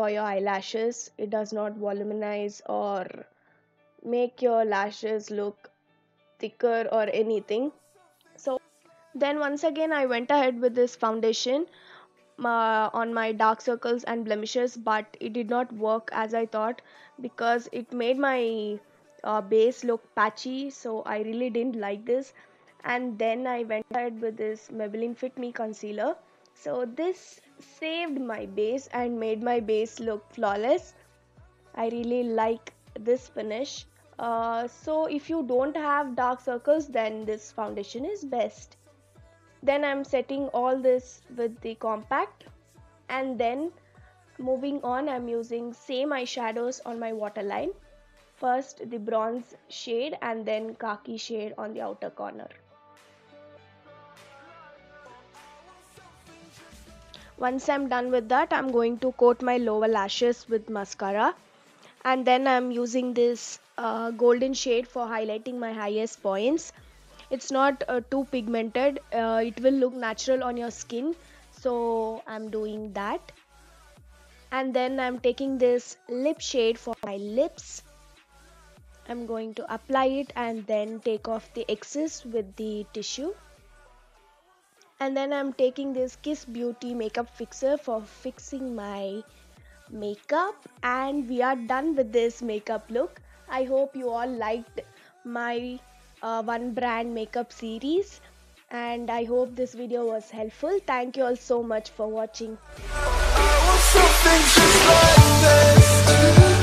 for your eyelashes. It does not voluminize or make your lashes look thicker or anything. So then once again I went ahead with this foundation on my dark circles and blemishes, but it did not work as I thought, because it made my base look patchy, so I really didn't like this. And then I went ahead with this Maybelline Fit Me concealer. So this saved my base and made my base look flawless. I really like this finish. So if you don't have dark circles, then this foundation is best. Then I'm setting all this with the compact, and then moving on, I'm using same eyeshadows on my waterline. First the bronze shade and then khaki shade on the outer corner. Once I'm done with that, I'm going to coat my lower lashes with mascara, and then I'm using this golden shade for highlighting my highest points. It's not too pigmented, it will look natural on your skin, so I'm doing that. And then I'm taking this lip shade for my lips. I'm going to apply it and then take off the excess with the tissue. And then I'm taking this Kiss Beauty makeup fixer for fixing my makeup, and we are done with this makeup look. I hope you all liked my one brand makeup series, and I hope this video was helpful. Thank you all so much for watching. I want something just like this.